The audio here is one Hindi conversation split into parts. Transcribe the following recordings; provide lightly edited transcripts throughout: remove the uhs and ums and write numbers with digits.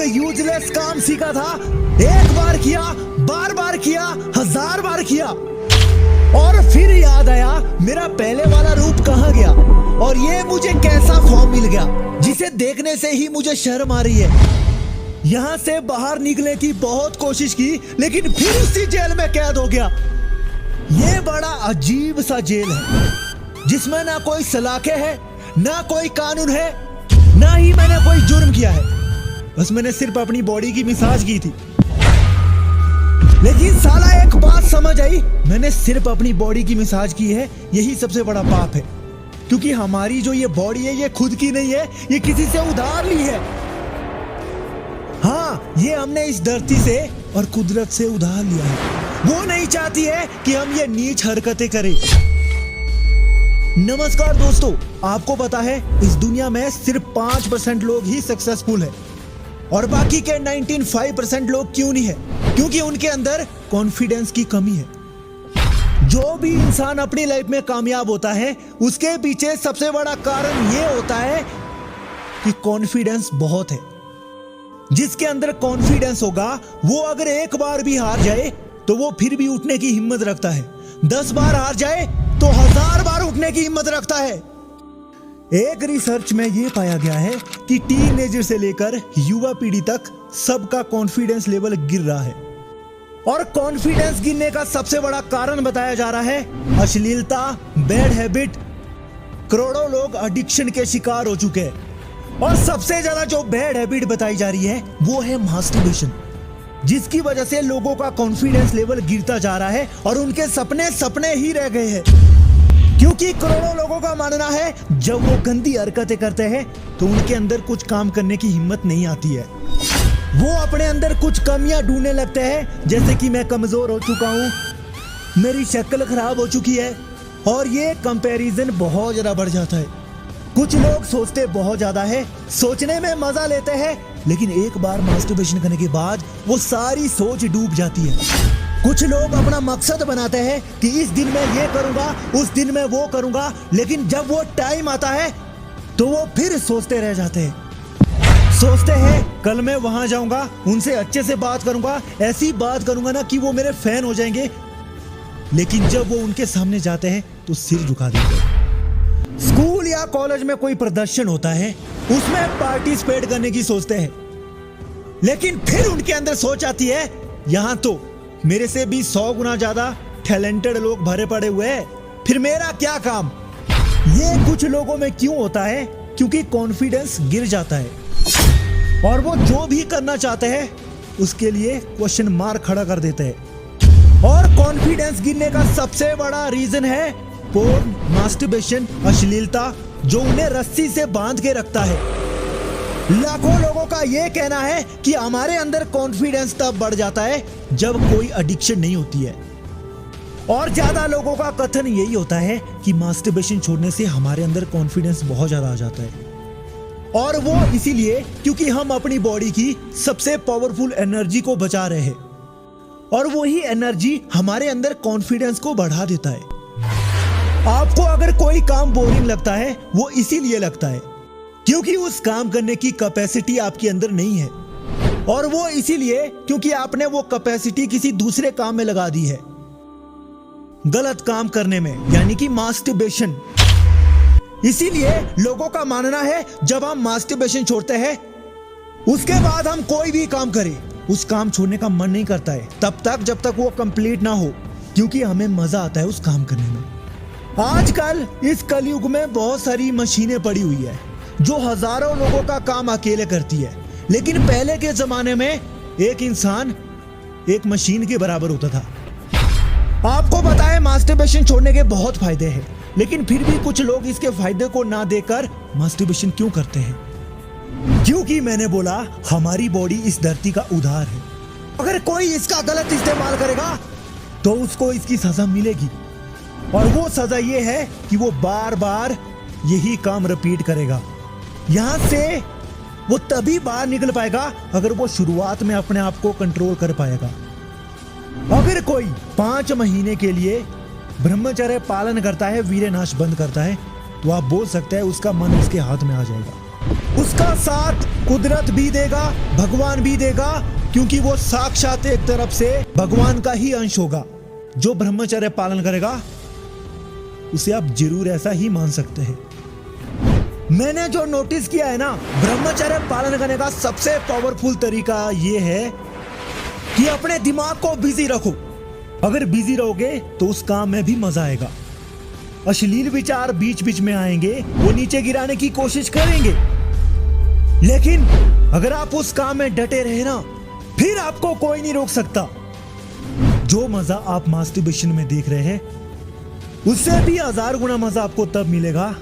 यूजलेस काम सीखा था, एक बार किया, बार बार किया, 1000 बार किया, और फिर याद आया मेरा पहले वाला रूप कहाँ गया और ये मुझे कैसा फॉर्म मिल गया जिसे देखने से ही मुझे शर्म आ रही है। यहाँ से बाहर निकलने की बहुत कोशिश की लेकिन फिर उसी जेल में कैद हो गया। ये बड़ा अजीब सा जेल है जिसमें ना कोई सलाखें है, ना कोई कानून है, ना ही मैंने कोई जुर्म किया है। बस मैंने सिर्फ अपनी बॉडी की मसाज की थी। लेकिन साला एक बात समझ आई, मैंने सिर्फ अपनी बॉडी की मसाज की है, यही सबसे बड़ा पाप है। क्योंकि हमारी जो ये बॉडी है ये खुद की नहीं है, ये किसी से उधार ली है। हाँ, ये हमने इस धरती से और कुदरत से उधार लिया है। वो नहीं चाहती है कि हम ये नीच हरकतें करें। नमस्कार दोस्तों, आपको पता है इस दुनिया में सिर्फ 5% लोग ही सक्सेसफुल है और बाकी के 95% लोग क्यों नहीं है? क्योंकि उनके अंदर कॉन्फिडेंस की कमी है। जो भी इंसान अपनी लाइफ में कामयाब होता है उसके पीछे सबसे बड़ा कारण ये होता है कि कॉन्फिडेंस बहुत है। जिसके अंदर कॉन्फिडेंस होगा वो अगर एक बार भी हार जाए तो वो फिर भी उठने की हिम्मत रखता है। 10 बार हार जाए तो 1000 बार उठने की हिम्मत रखता है। एक रिसर्च में यह पाया गया है कि टीनेजर से लेकर युवा पीढ़ी तक सबका कॉन्फिडेंस लेवल गिर रहा है। और कॉन्फिडेंस गिरने का सबसे बड़ा कारण बताया जा रहा है अश्लीलता, बैड हैबिट। करोड़ों लोग एडिक्शन के शिकार हो चुके हैं और सबसे ज्यादा जो बैड हैबिट बताई जा रही है वो है मास्टरबेशन, जिसकी वजह से लोगों का कॉन्फिडेंस लेवल गिरता जा रहा है और उनके सपने सपने ही रह गए हैं। क्योंकि करोड़ों लोगों का मानना है जब वो गंदी हरकतें करते हैं तो उनके अंदर कुछ काम करने की हिम्मत नहीं आती है। वो अपने अंदर कुछ कमियां ढूंढने लगते हैं, जैसे कि मैं कमजोर हो चुका हूँ, मेरी शक्ल खराब हो चुकी है, और ये कंपैरिजन बहुत ज्यादा बढ़ जाता है। कुछ लोग सोचते बहुत ज्यादा है, सोचने में मजा लेते हैं, लेकिन एक बार मास्टरबेशन करने के बाद वो सारी सोच डूब जाती है। कुछ लोग अपना मकसद बनाते हैं कि इस दिन मैं ये करूंगा, उस दिन मैं वो करूंगा, लेकिन जब वो टाइम आता है तो वो फिर सोचते रह जाते हैं। सोचते हैं कल मैं वहां जाऊंगा, उनसे अच्छे से बात करूंगा, ऐसी बात करूंगा ना कि वो मेरे फैन हो जाएंगे, लेकिन जब वो उनके सामने जाते हैं तो सिर झुका देते हैं। स्कूल या कॉलेज में कोई प्रदर्शन होता है, उसमें पार्टिसिपेट करने की सोचते हैं, लेकिन फिर उनके अंदर सोच आती है यहां तो मेरे से भी 100 गुना ज्यादा टैलेंटेड लोग भरे पड़े हुए हैं, फिर मेरा क्या काम। ये कुछ लोगों में क्यों होता है? क्योंकि कॉन्फिडेंस गिर जाता है और वो जो भी करना चाहते हैं उसके लिए क्वेश्चन मार्क खड़ा कर देते हैं। और कॉन्फिडेंस गिरने का सबसे बड़ा रीजन है पोर्न, मास्टरबेशन, अश्लीलता, जो उन्हें रस्सी से बांध के रखता है। लाखों लोगों का यह कहना है कि हमारे अंदर कॉन्फिडेंस तब बढ़ जाता है जब कोई एडिक्शन नहीं होती है, और ज्यादा लोगों का कथन यही होता है कि मास्टरबेशन छोड़ने से हमारे अंदर कॉन्फिडेंस बहुत ज्यादा आ जाता है। और वो इसीलिए क्योंकि हम अपनी बॉडी की सबसे पावरफुल एनर्जी को बचा रहे हैं, और वही एनर्जी हमारे अंदर कॉन्फिडेंस को बढ़ा देता है। आपको अगर कोई काम बोरिंग लगता है वो इसीलिए लगता है क्योंकि उस काम करने की कैपेसिटी आपके अंदर नहीं है, और वो इसीलिए क्योंकि आपने वो कैपेसिटी किसी दूसरे काम में लगा दी है, गलत काम करने में, यानी कि मास्टरबेशन। इसीलिए लोगों का मानना है जब हम मास्टरबेशन छोड़ते हैं उसके बाद हम कोई भी काम करें, उस काम छोड़ने का मन नहीं करता है तब तक जब तक वो कंप्लीट ना हो, क्योंकि हमें मजा आता है उस काम करने में। आजकल इस कलयुग में बहुत सारी मशीनें पड़ी हुई है जो हजारों लोगों का काम अकेले करती है, लेकिन पहले के जमाने में एक इंसान एक मशीन के बराबर होता था। आपको पता है मास्टरबेशन छोड़ने के बहुत फायदे हैं, लेकिन फिर भी कुछ लोग इसके फायदे को ना देकर मास्टरबेशन क्यों करते हैं? क्योंकि मैंने बोला हमारी बॉडी इस धरती का उधार है। अगर कोई इसका गलत इस्तेमाल करेगा तो उसको इसकी सजा मिलेगी, और वो सजा ये है कि वो बार बार यही काम रिपीट करेगा। यहां से वो तभी बाहर निकल पाएगा अगर वो शुरुआत में अपने आप को कंट्रोल कर पाएगा। अगर कोई 5 महीने के लिए ब्रह्मचर्य पालन करता है, वीर्यनाश बंद करता है, तो आप बोल सकते हैं उसका मन उसके हाथ में आ जाएगा। उसका साथ कुदरत भी देगा, भगवान भी देगा, क्योंकि वो साक्षात एक तरफ से भगवान का ही अंश होगा। जो ब्रह्मचर्य पालन करेगा उसे आप जरूर ऐसा ही मान सकते हैं। मैंने जो नोटिस किया है ना, ब्रह्मचर्य पालन करने का सबसे पावरफुल तरीका यह है कि अपने दिमाग को बिजी रखो। अगर बिजी रहोगे तो उस काम में भी मजा आएगा। अश्लील विचार बीच बीच में आएंगे, वो नीचे गिराने की कोशिश करेंगे, लेकिन अगर आप उस काम में डटे रहे ना, फिर आपको कोई नहीं रोक सकता। जो मजा आप मास्टरबेशन में देख रहे हैं, उससे भी 1000 गुना मजा आपको तब मिलेगा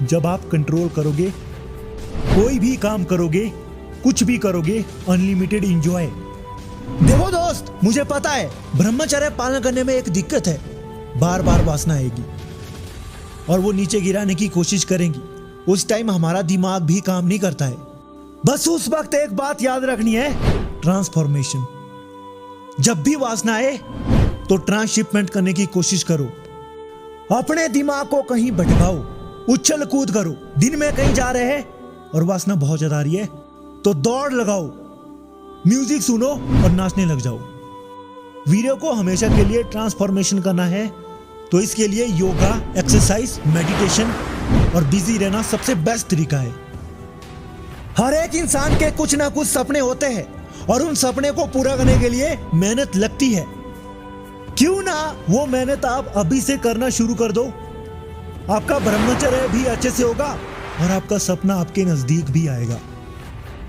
जब आप कंट्रोल करोगे, कोई भी काम करोगे, कुछ भी करोगे, अनलिमिटेड एंजॉय। देखो दोस्त, मुझे पता है ब्रह्मचर्य पालन करने में एक दिक्कत है, बार बार वासना आएगी और वो नीचे गिराने की कोशिश करेंगी। उस टाइम हमारा दिमाग भी काम नहीं करता है। बस उस वक्त एक बात याद रखनी है, ट्रांसफॉर्मेशन। जब भी वासना आए तो ट्रांसशिपमेंट करने की कोशिश करो। अपने दिमाग को कहीं भटकाओ, उछल कूद करो। दिन में कहीं जा रहे हैं और वासना बहुत ज्यादा आ रही है तो दौड़ लगाओ, म्यूजिक सुनो और नाचने लग जाओ। वीडियो को हमेशा के लिए ट्रांसफॉर्मेशन करना है तो इसके लिए योगा, एक्सरसाइज, मेडिटेशन और बिजी रहना सबसे बेस्ट तरीका है। हर एक इंसान के कुछ ना कुछ सपने होते हैं और उन सपने को पूरा करने के लिए मेहनत लगती है। क्यों ना वो मेहनत आप अभी से करना शुरू कर दो। आपका ब्रह्मचर्य भी अच्छे से होगा और आपका सपना आपके नजदीक भी आएगा।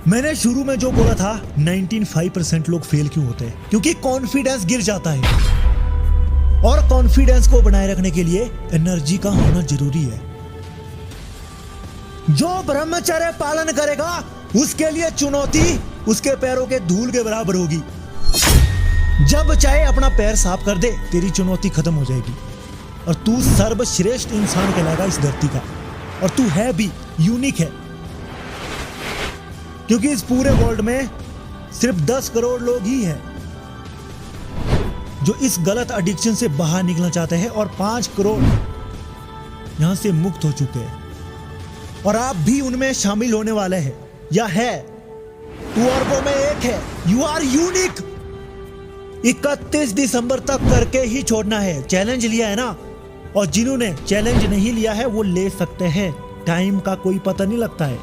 मैंने शुरू में जो बोला था 95% लोग फेल क्यों होते हैं, क्योंकि कॉन्फिडेंस गिर जाता है और कॉन्फिडेंस को बनाए रखने के लिए एनर्जी का होना जरूरी है। जो ब्रह्मचर्य पालन करेगा उसके लिए चुनौती उसके पैरों के धूल के बराबर होगी। जब चाहे अपना पैर साफ कर दे, तेरी चुनौती खत्म हो जाएगी और तू सर्वश्रेष्ठ इंसान कहलाएगा इस धरती का। और तू है भी यूनिक है, क्योंकि इस पूरे वर्ल्ड में सिर्फ 10 करोड़ लोग ही हैं जो इस गलत एडिक्शन से बाहर निकलना चाहते हैं और 5 करोड़ यहां से मुक्त हो चुके हैं और आप भी उनमें शामिल होने वाले हैं या है। तू अरबों में एक है। You are unique. 31 दिसंबर तक करके ही छोड़ना है। चैलेंज लिया है ना, और जिन्होंने चैलेंज नहीं लिया है वो ले सकते हैं। टाइम का कोई पता नहीं लगता है।